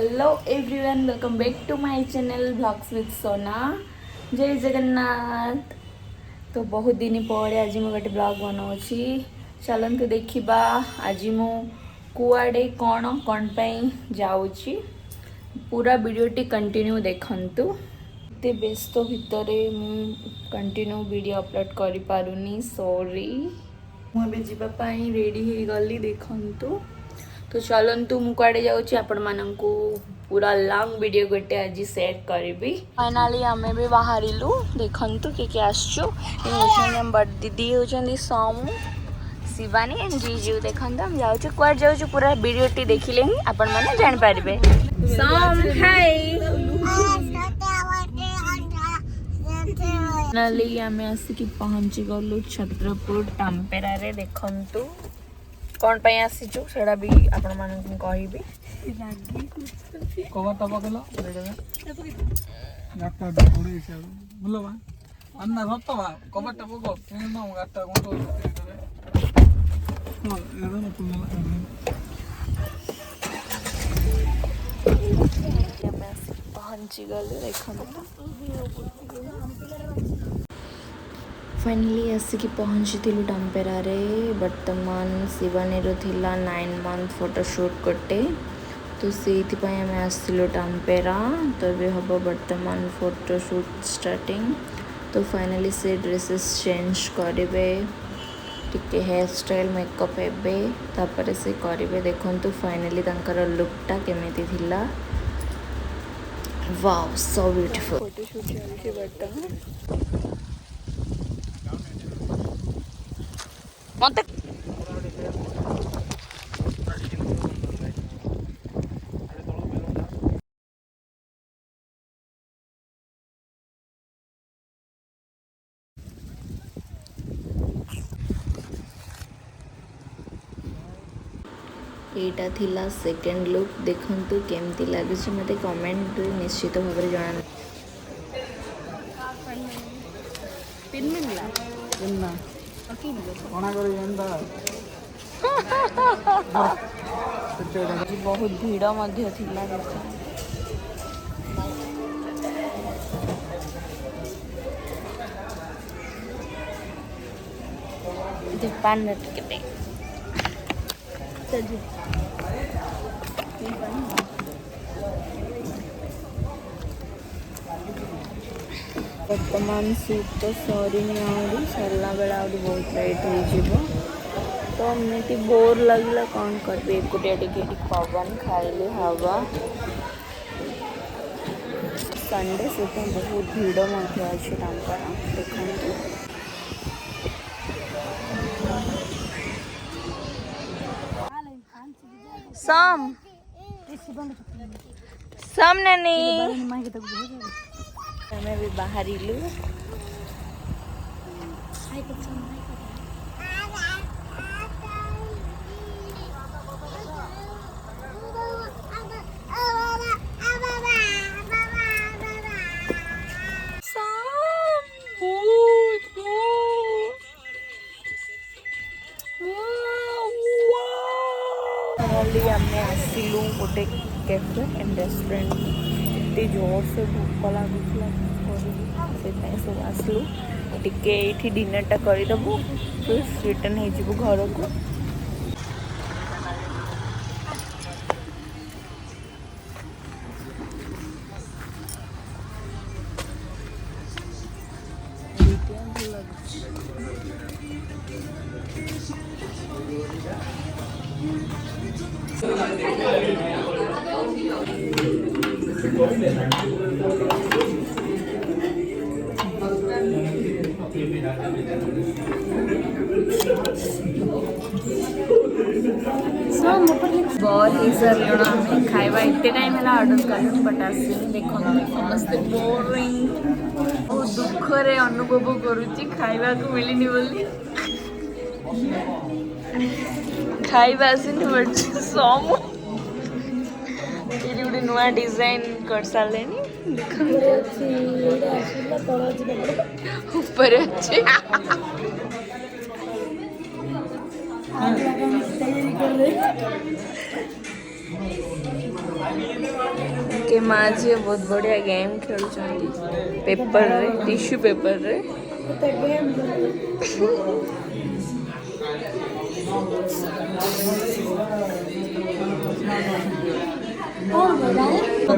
Hello everyone, welcome back to my channel blogs with Sona. जय जगन्नाथ। तो बहुत दिन पर आज मैं गोटे ब्लॉग बनाऊँगी। चलतु देखा आज मु कुआडे कौन पाई जाऊँगी। पूरा वीडियोटी कंटिन्यू देखंतु। एते व्यस्त भितर मु कंटिन्यू वीडियो अपलोड करि पारुनी, सॉरी। मुझे जीवाई रेडी हो गली देखंतु। तो चलतु मुझे जाऊँगी आपण मानक पूरा लॉन्ग वीडियो गोटे आज सेट करी। फाइनाली आम भी बाहरलु देखु किए आसचु। बड़ दीदी होती सोमू, शिवानी एंड जीजू। देखो हम जाऊँ कुआड जाऊँ पूरा वीडियोटी देखिले ही आपण मैंने जानीपारे। सोम हाय। फाइनाली आम आसिक पहुँची गलु छत्रपुर टाम्पेरा रे। देखंतु कौन पाई आसीचु सेड़ा भी आपण मानक कहबी। कवर टप केलो गाटा डोरे से बोलो बा अन्ना सत्त बा कवर टप को केनो गाटा कोन तो एदो न तुमला मैं पहुंची गली। देखंतु फाइनाली आसिक पहुँची टाम्पेरा रे। वर्तमान शिवानी थिला 9 मंथ फोटोशूट गोटे, तो से आम आसलु टाम्पेरा। तो ये हम वर्तमान फोटोशूट स्टार्टिंग। तो फाइनाली से ड्रेसेस चेंज करेंगे, टिके हेयर स्टाइल मेकअप हेबे, तापर से करेंगे। देखंतु फाइनाली तांकर लुकटा केमिति थिला। Wow, so beautiful. फोटोशूट चलछि वर्तमान। मत एटा थिला सेकेंड लुक। देखंतु केमती लागे मते कमेंट निश्चित भाव में जाना। बहुत भीड़ मध्य थिला। पान टिके वर्तमान सूट तो सरी सरला बेला बहुत लेट हो। तो एमती बोर लगला कौन करी एकुटिया टिके पवन खाइली हवा। संडे से तो बहुत भीड़ अच्छे टाम्पेरा। देखो सम सामने नहीं हमें भी बाहर लू। आसिलु गोटे कैफे एंड रेस्टोरेंट। इतने जोर से भूख लगुला से सब आसलु टिके ये डिनरटा करदेबू, फिर रिटर्न हो घर को। बहुत ही सर आम खाଇବା एते टाइम है ऑर्डर कर बट आसी। देखो समस्त बोरिंग बहुत दुख रे अनुभव करुच्ची खाଇବା को मिलनी बोली। खाଇବା आसनी बट सम ये गोटे नुआ डिजाइन कर सारे। ऊपर अच्छे के माँ जी बहुत बढ़िया गेम खेल पेपर रे टिश्यू पेपर रे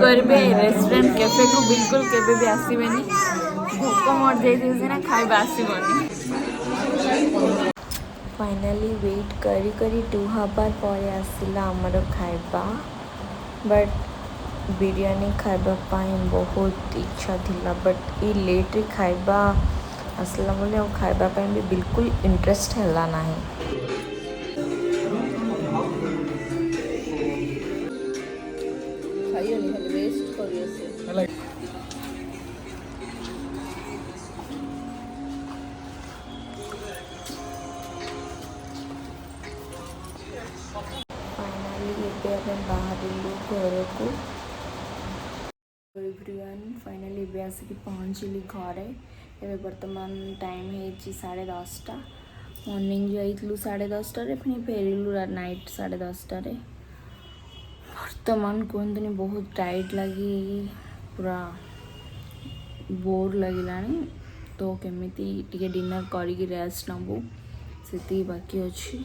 करबे रेस्टोरेंट कैफे को बिल्कुल केबे भी आसीबेनी भोक मर जाइए ना खाइबा आसीबनी फाइनली वेट करी करी 2 हावर पर आसिला हमर खाइबा बट बिरयानी खाइबा पाई बहुत इच्छा थिला बट ये लेट रे खाइबा आसला बोले और खाइबा पाई भी बिल्कुल इंटरेस्ट हैला नाही खाइयो नहीं खाली वेस्ट करियो से फाइनली ଏବେ ଆମେ ବାହାରିଲୁ ଘରକୁ एवरीवन फाइनली ଏବେ ଆସିକି ପହଞ୍ଚିଲି ଘରେ ଏବେ ବର୍ତ୍ତମାନ ଟାଇମ୍ ହେଇଛି 10:30 ମର୍ଣ୍ଣିଂ ଯାଇଥିଲୁ 10:30ରେ ପୁଣି ଫେରିଲୁ ନାଇଟ୍ 10:30ରେ ବର୍ତ୍ତମାନ କୁହନ୍ତୁନି ବହୁତ ଟାଇଟ୍ ଲାଗି ପୁରା ବୋର୍ ଲାଗିଲାଣି ତ କେମିତି ଟିକେ ଡିନର୍ କରିକି ରେଷ୍ଟ ନେବୁ ସେତିକି ବାକି ଅଛି